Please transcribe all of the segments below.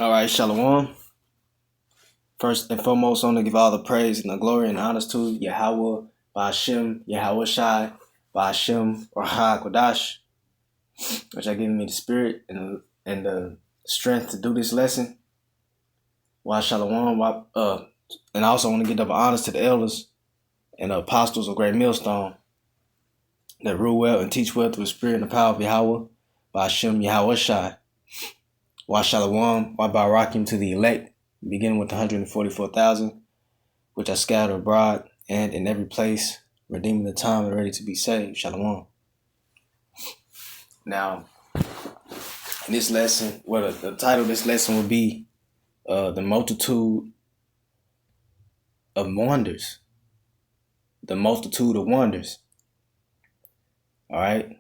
All right, Shalom. First and foremost, I want to give all the praise and the glory and honors to Yahweh, Ba'ashem, Yahweh Shai, Ba'ashem, Rahak Kodash, which are giving me the spirit and the strength to do this lesson. Why Shalom, and I also want to give double honors to the elders and the apostles of Great Millstone that rule well and teach well through the spirit and the power of Yahweh, Ba'ashem, Yahweh Shai. Why Shalom, why Barakim to the elect, beginning with the 144,000, which are scattered abroad and in every place, redeeming the time and ready to be saved. Shalom. Now, in this lesson, the title of this lesson will be The Multitude of Wonders. The Multitude of Wonders. All right?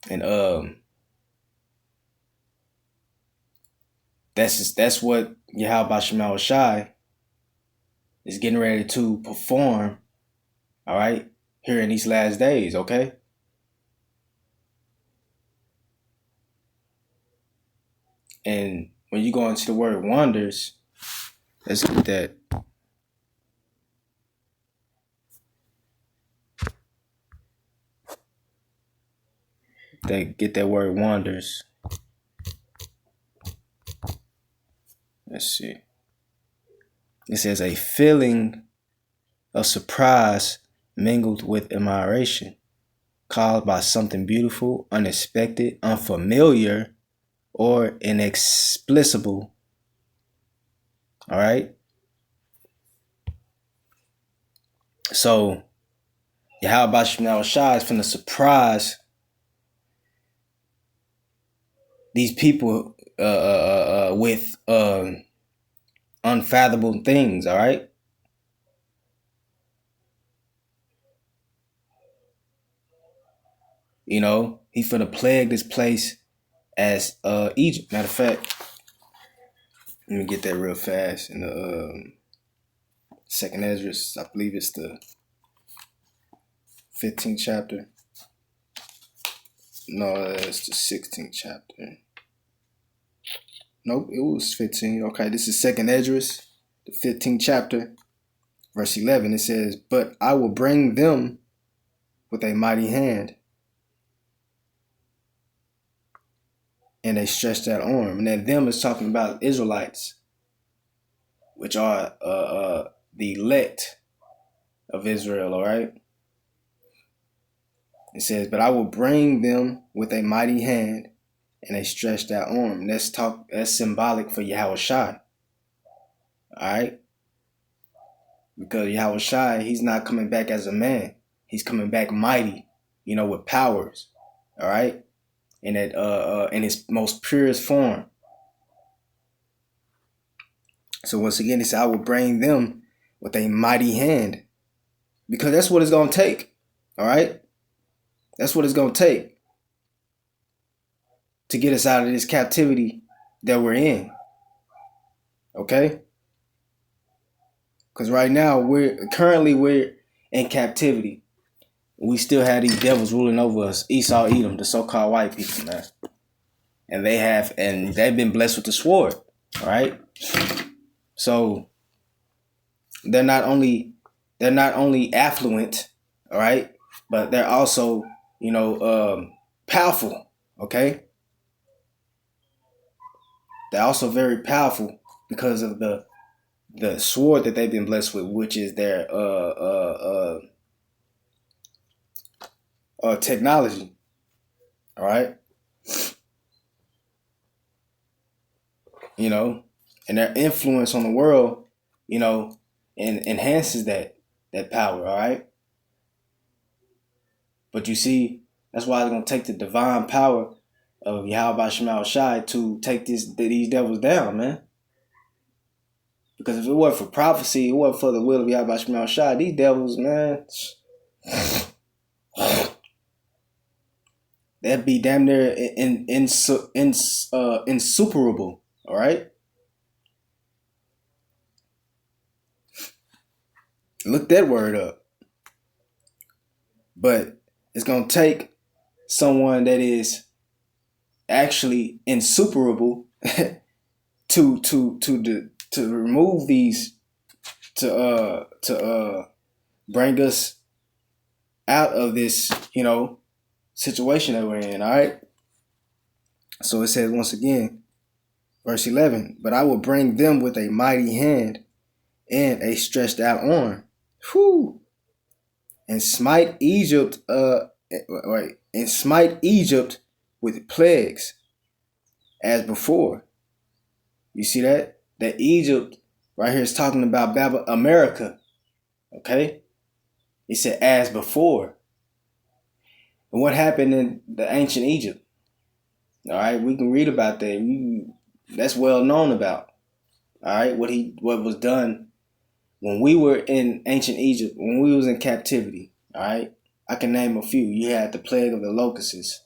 And that's what Yahweh Shema Shai is getting ready to perform, all right, here in these last days, okay? And when you go into the word wonders, let's get that. Get that word wonders. Let's see. It says a feeling of surprise mingled with admiration, caused by something beautiful, unexpected, unfamiliar, or inexplicable. All right. So Yahweh Shema Shai is finna surprise these people with unfathomable things. All right. You know, he finna plague this place as Egypt. Matter of fact, let me get that real fast in the Second Esdras. I believe it's the 15th chapter. No, it's the 16th chapter. Nope, it was 15. Okay, this is Second Esdras, the 15th chapter, verse 11. It says, "But I will bring them with a mighty hand, and a stretched out arm." And then them is talking about Israelites, which are the elect of Israel, all right? It says, "But I will bring them with a mighty hand and a stretched out arm." That's symbolic for Yahweh Shai. All right? Because Yahweh Shai, he's not coming back as a man. He's coming back mighty, with powers. All right? And in his most purest form. So once again, he said, "I will bring them with a mighty hand." Because that's what it's gonna take. All right? That's what it's gonna take to get us out of this captivity that we're in. Okay? Because right now we're in captivity. We still have these devils ruling over us. Esau, Edom, the so-called white people, man. And they've been blessed with the sword. All right? So they're not only affluent, all right, but they're also, powerful. Okay? They're also very powerful because of the sword that they've been blessed with, which is their technology. All right, and their influence on the world, and enhances that power. All right, but you see, that's why it's gonna take the divine power of Yahweh Shema Shai to take these devils down, man. Because if it weren't for prophecy, it wasn't for the will of Yahweh Shema Shai, these devils, man, that'd be damn near insuperable. All right, look that word up. But it's gonna take someone that is actually insuperable to remove these, to bring us out of this, situation that we're in. All right. So it says once again, verse 11, but I will bring them with a mighty hand and a stretched out arm. Whew. And smite Egypt, and smite Egypt with plagues as before. You see that? That Egypt right here is talking about America. Okay? He said as before. And what happened in the ancient Egypt? All right, we can read about that. That's well known about. All right, what was done when we were in ancient Egypt, when we was in captivity. All right, I can name a few. You had the plague of the locusts,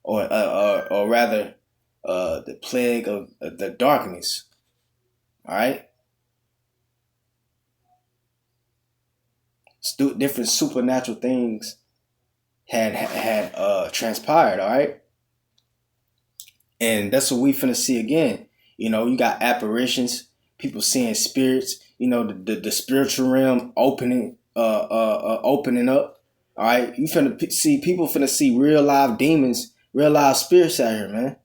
or rather, the plague of the darkness. All right, different supernatural things had transpired. All right, and that's what we finna see again. You got apparitions, people seeing spirits. The spiritual realm opening up. All right, you finna see people finna see real live demons, real live spirits out here, man.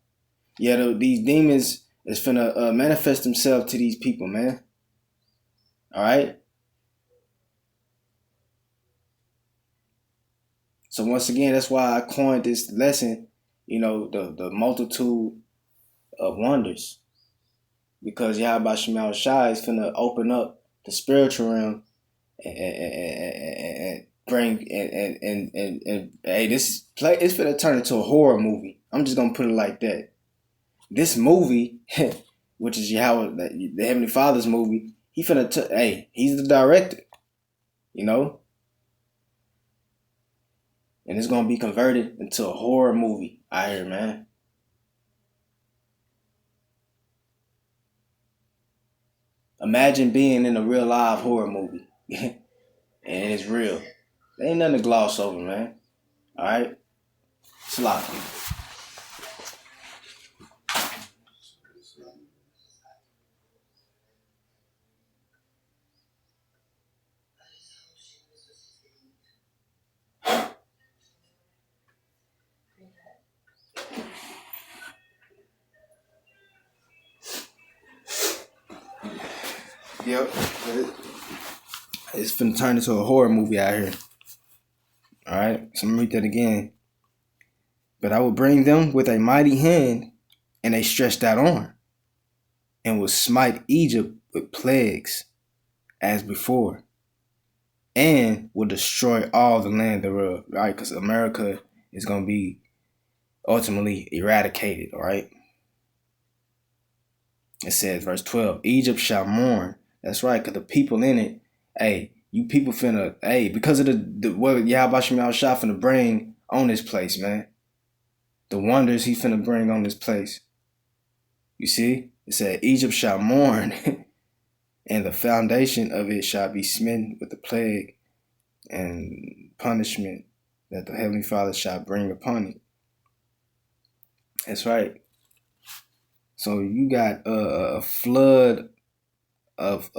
Yeah, these demons is finna manifest themselves to these people, man. All right. So once again, that's why I coined this lesson. The multitude of wonders, because Yahweh Shema Shai is finna open up the spiritual realm and bring and hey, this play it's finna turn into a horror movie. I'm just gonna put it like that. This movie, which is Yahweh, the Heavenly Father's movie, he's the director, and it's gonna be converted into a horror movie out here, man. Imagine being in a real live horror movie, and it's real. There ain't nothing to gloss over, man. All right, it's a lot. Yep. It's finna turn into a horror movie out here. All right, so I'm gonna read that again. But I will bring them with a mighty hand and a stretched out arm, and will smite Egypt with plagues as before, and will destroy all the land thereof. Right, because America is gonna be ultimately eradicated. All right. It says, verse 12, Egypt shall mourn. That's right, because the people in it, hey, you people finna, because of what Yahweh Shema Shai finna bring on this place, man. The wonders he finna bring on this place. You see? It said, Egypt shall mourn, and the foundation of it shall be smitten with the plague and punishment that the Heavenly Father shall bring upon it. That's right. So you got a flood of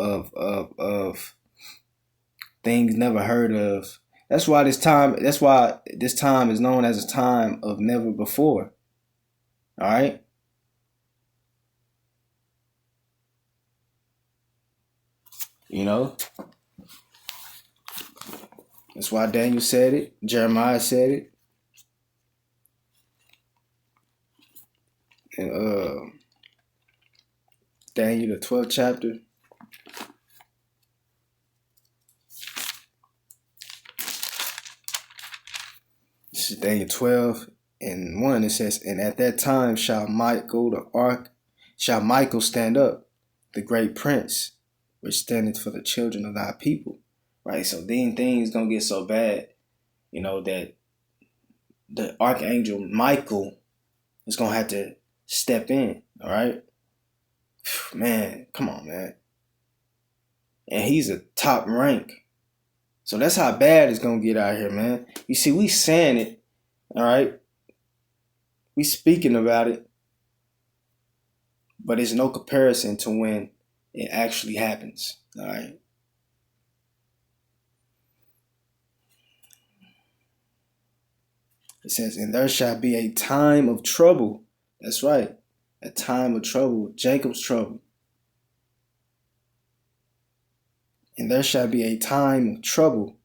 things never heard of. That's why this time is known as a time of never before. All right. That's why Daniel said it. Jeremiah said it. And Daniel, the 12th chapter. This is Daniel 12 and 1. It says, and at that time shall Michael stand up, the great prince, which standeth for the children of thy people. Right? So then things gonna get so bad, that the archangel Michael is gonna have to step in. All right. Man, come on, man. And he's a top rank. So that's how bad it's gonna get out here, man. You see, we saying it, all right? We speaking about it. but it's no comparison to when it actually happens. All right. It says, and there shall be a time of trouble. That's right. A time of trouble, Jacob's trouble. And there shall be a time of trouble,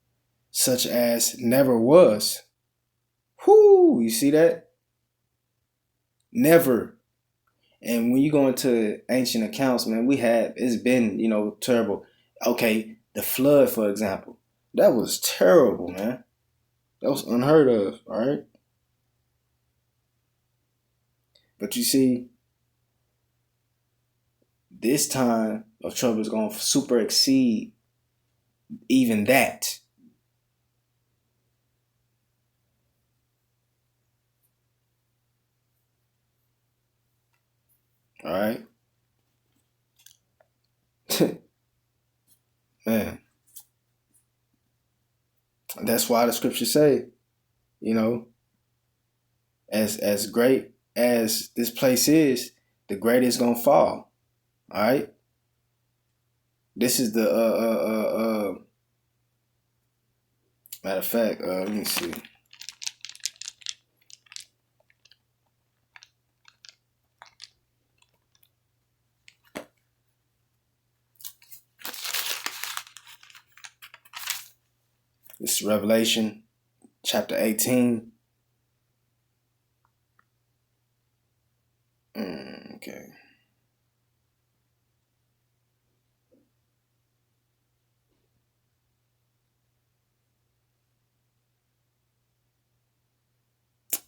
such as never was. Whoo, you see that? Never. And when you go into ancient accounts, man, it's been, terrible. Okay, the flood, for example. That was terrible, man. That was unheard of, all right? But you see, this time of trouble is going to super exceed even that. All right? Man. That's why the scriptures say, as great as this place is, the greatest gonna fall. All right. This is the matter of fact. Let me see. This is Revelation chapter 18. Okay.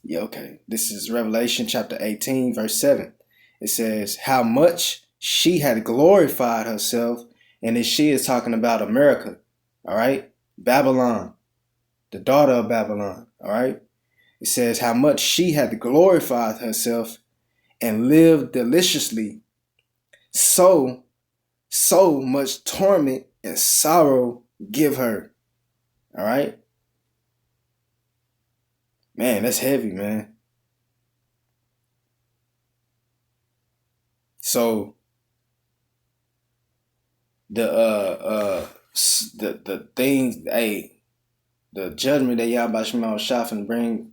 Yeah, okay. This is Revelation chapter 18, verse 7. It says, how much she had glorified herself, and she is talking about America, all right? Babylon, the daughter of Babylon, all right? It says how much she had glorified herself and lived deliciously. So much torment and sorrow give her. All right? Man, that's heavy, man. So the things, the judgment that Yahweh Shema Shah finna bring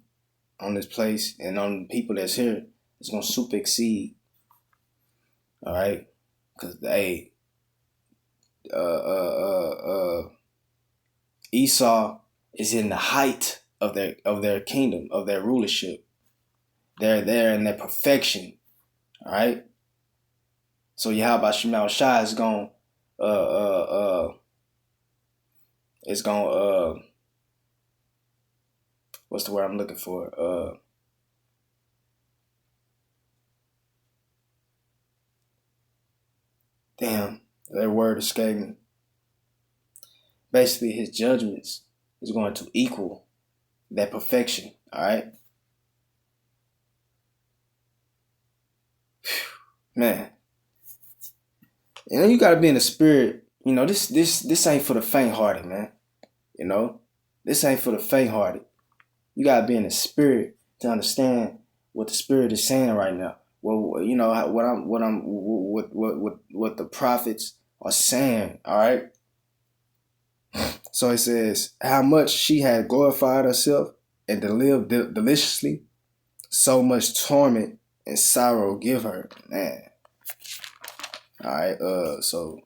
on this place and on the people that's here is gonna super exceed. All right, because Esau is in the height of their kingdom, of their rulership. They're there in their perfection. All right. So Yahweh Shema Shah is going what's the word I'm looking for? Damn, that word escaped me. Basically, his judgments is going to equal that perfection. All right, man. And then you gotta be in the spirit. This ain't for the faint-hearted, man. This ain't for the faint-hearted. You gotta be in the spirit to understand what the spirit is saying right now. Well, what the prophets are saying. All right. So it says how much she had glorified herself and to live deliciously, so much torment and sorrow give her. Man. All right. So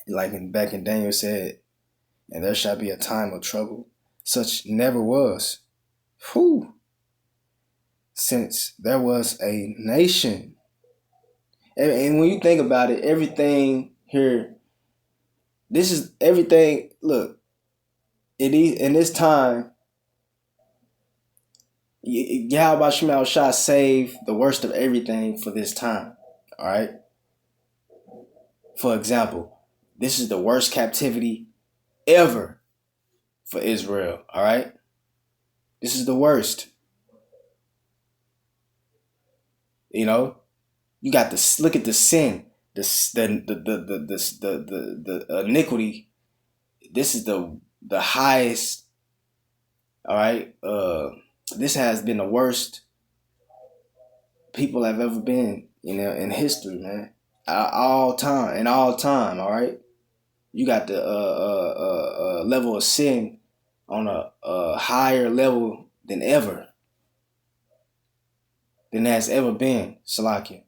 like back in Daniel said, and there shall be a time of trouble, such never was. Whew. Since there was a nation. And when you think about it, everything here, this is everything. Look, in this time, Yahweh Shema Shah saved the worst of everything for this time. All right. For example, this is the worst captivity ever for Israel. All right. This is the worst. You got this. Look at the sin, the iniquity. This is the highest. All right. This has been the worst people have ever been. in history, man. All time, all right? You got the level of sin on a higher level than has ever been, Salakia.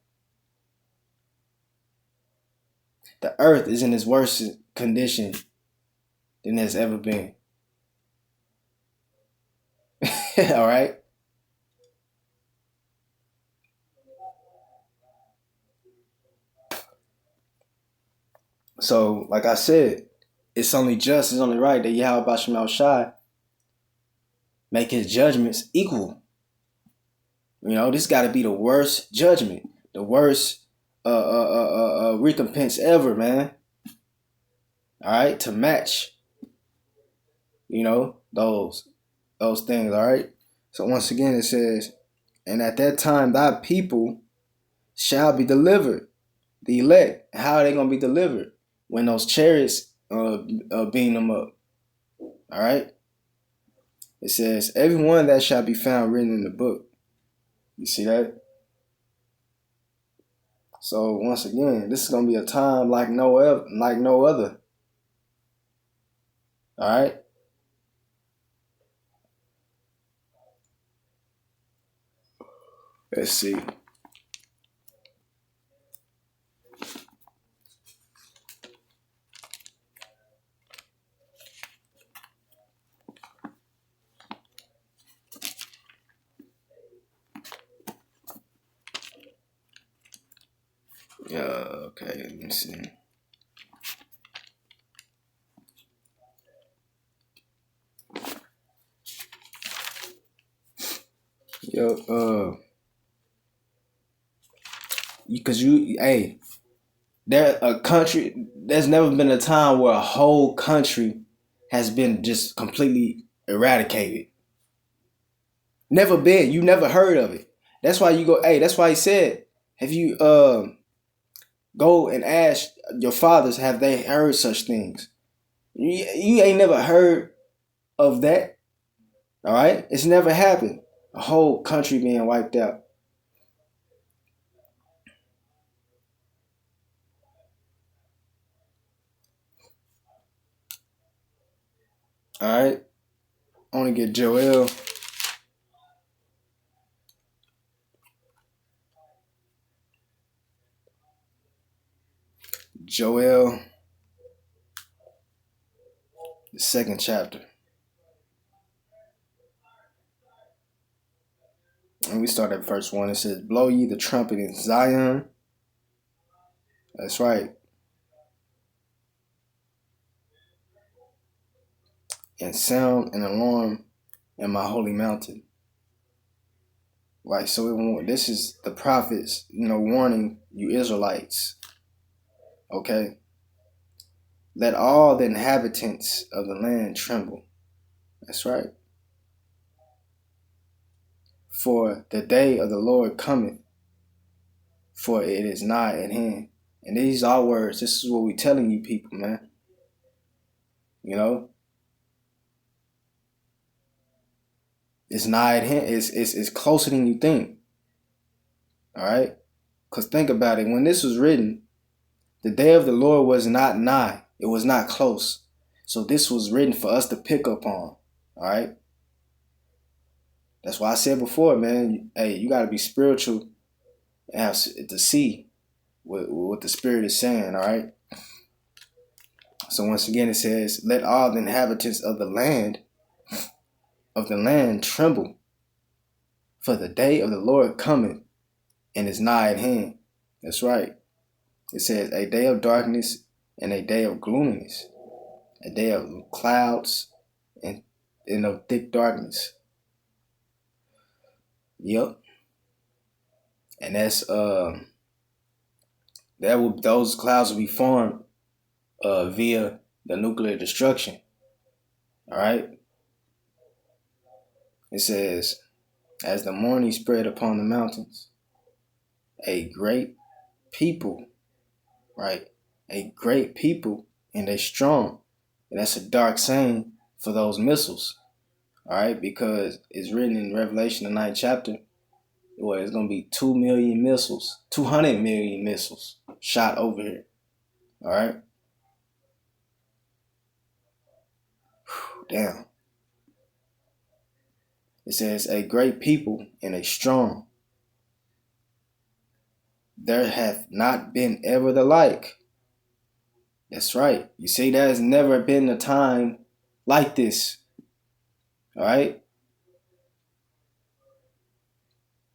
The earth is in its worst condition than has ever been. All right? So, like I said, it's only just, it's only right that Yahweh Basham Shai make his judgments equal. You know, this got to be the worst judgment, the worst recompense ever, man. All right, to match, you know, those things. All right. So once again, it says, and at that time, thy people shall be delivered. The elect, how are they gonna be delivered? When those chariots beam them up. All right. It says, everyone that shall be found written in the book. You see that? So once again, this is gonna be a time like no other. All right. Let's see. Yeah. Okay. Let me see. Yo. Because there's never been a time where a whole country has been just completely eradicated. Never been. You never heard of it. That's why you go, that's why he said, have you go and ask your fathers, have they heard such things? You ain't never heard of that. All right? It's never happened. A whole country being wiped out. All right? I want to get Joel. Joel, the 2nd chapter. And we start at verse 1. It says, blow ye the trumpet in Zion. That's right. And sound an alarm in my holy mountain. Right, so this is the prophets, warning you Israelites. Okay? Let all the inhabitants of the land tremble. That's right. For the day of the Lord cometh, for it is nigh at hand. And these are words. This is what we're telling you people, man. It's nigh at hand. It's closer than you think. All right? Because think about it. When this was written, the day of the Lord was not nigh. It was not close. So this was written for us to pick up on. All right? That's why I said before, man, you got to be spiritual and have to see what the Spirit is saying, all right? So once again, it says, let all the inhabitants of the land tremble, for the day of the Lord cometh and is nigh at hand. That's right. It says a day of darkness and a day of gloominess, a day of clouds and of thick darkness. Yep. And that's those clouds will be formed via the nuclear destruction. All right. It says, as the morning spread upon the mountains, a great people, right? A great people, and they strong. And that's a dark saying for those missiles. All right, because it's written in Revelation, the 9th chapter, Well, it's gonna be 2 million missiles, 200 million missiles shot over here. All right. Damn. It says a great people and a strong. There hath not been ever the like. That's right. You see, there has never been a time like this. All right.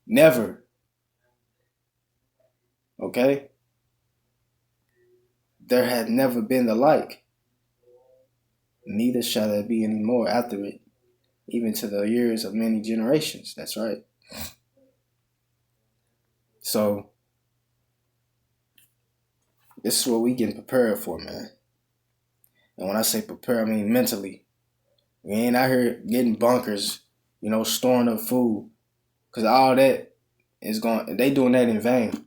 Never. Okay. There had never been the like. Neither shall there be any more after it, even to the years of many generations. That's right. So this is what we getting prepared for, man. And when I say prepare, I mean mentally. We ain't out here getting bunkers, storing up food. Because all that they doing that in vain.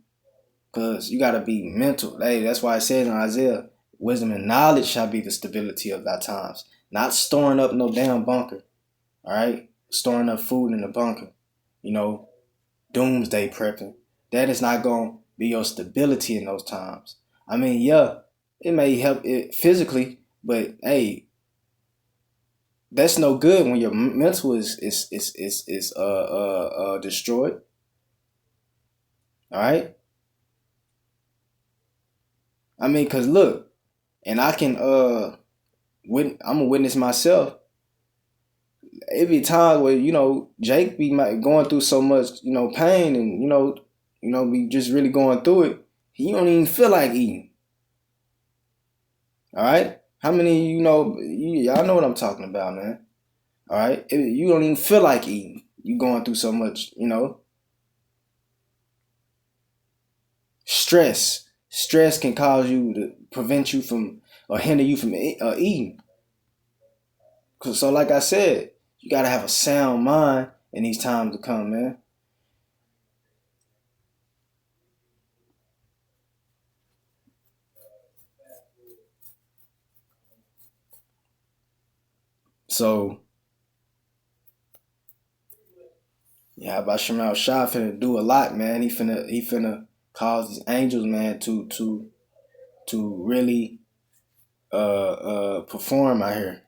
Because you got to be mental. Hey, that's why it says in Isaiah, wisdom and knowledge shall be the stability of thy times. Not storing up no damn bunker. All right? Storing up food in the bunker. Doomsday prepping. That is not going to be your stability in those times. I mean, yeah, it may help it physically, but hey, that's no good when your mental is destroyed. All right. I mean, cause look, and I can I'm a witness myself. It be times where Jake be going through so much pain and be just really going through it. He don't even feel like eating. All right. How many y'all know what I'm talking about, man? All right. You don't even feel like eating. You going through so much, stress. Stress can cause you to prevent you from or hinder you from eating. So like I said, you got to have a sound mind in these times to come, man. So, yeah, about Shemal Shah finna do a lot, man. He finna cause these angels, man, to really perform out here.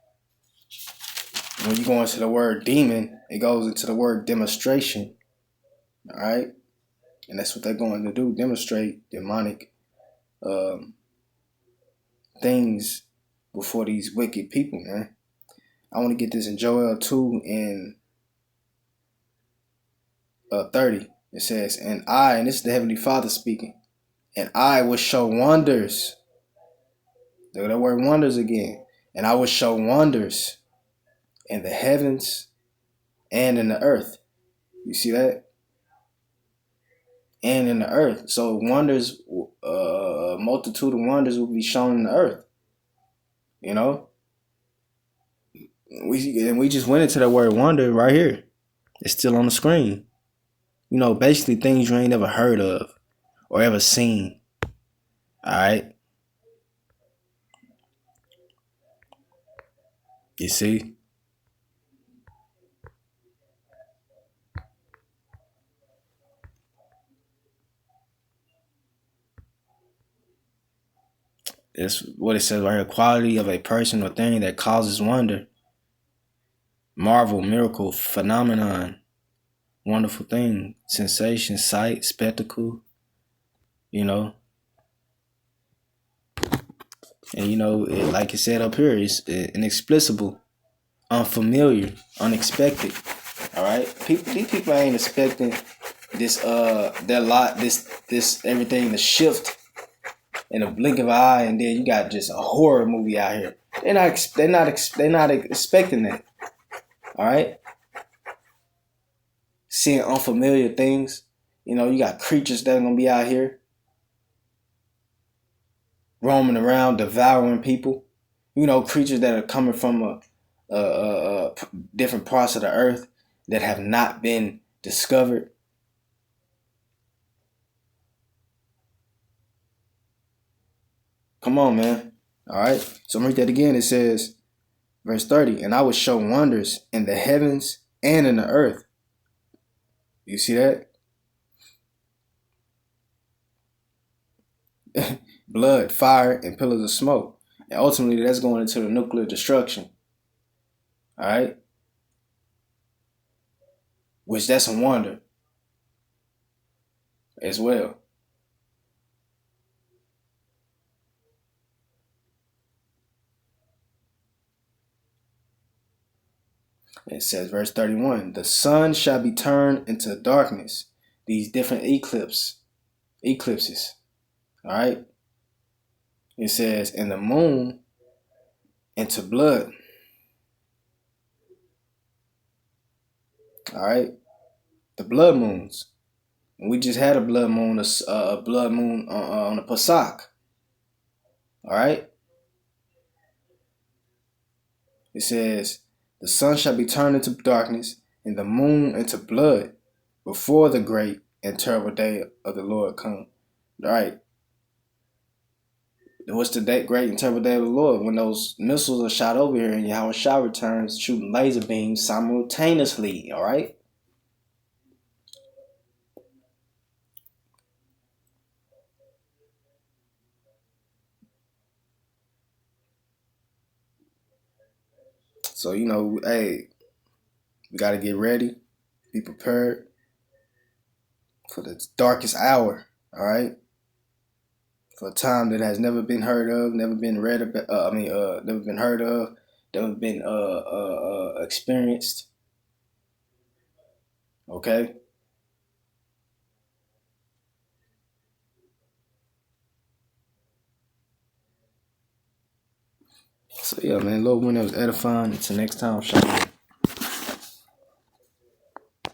When you go into the word demon, it goes into the word demonstration. All right, and that's what they're going to do: demonstrate demonic things before these wicked people, man. I want to get this in Joel 2 and 30. It says, and this is the Heavenly Father speaking, and I will show wonders. Look at that word wonders again. And I will show wonders in the heavens and in the earth. You see that? And in the earth. So wonders, a multitude of wonders will be shown in the earth. We just went into that word wonder right here. It's still on the screen. Basically things you ain't never heard of or ever seen. All right. You see? It's what it says right here. Quality of a person or thing that causes wonder. Marvel, miracle, phenomenon. Wonderful thing. Sensation, sight, spectacle. And like it said up here, it's inexplicable, unfamiliar, unexpected. All right, these people ain't expecting this this everything to shift in a blink of an eye, and then you got just a horror movie out here. They're not expecting that. All right, seeing unfamiliar things. You got creatures that are gonna be out here roaming around, devouring people. Creatures that are coming from different parts of the earth that have not been discovered. Come on, man. All right. So I'm going to read that again. It says, verse 30, and I will show wonders in the heavens and in the earth. You see that? blood, fire, and pillars of smoke. And ultimately, that's going into the nuclear destruction. All right? Which that's a wonder as well. It says, verse 31, the sun shall be turned into darkness. These different eclipses. All right? It says, and the moon into blood. All right? The blood moons. And we just had a blood moon, on the Pesach. All right? It says, the sun shall be turned into darkness and the moon into blood before the great and terrible day of the Lord come. All right. What's the great and terrible day of the Lord? When those missiles are shot over here and Yahweh Shah returns shooting laser beams simultaneously. All right. So, hey, we got to get ready, be prepared for the darkest hour. All right. For a time that has never been heard of, never been read about. Never been heard of, never been experienced. Okay. So yeah, man, Lord, when it was edifying. Until next time, shalom.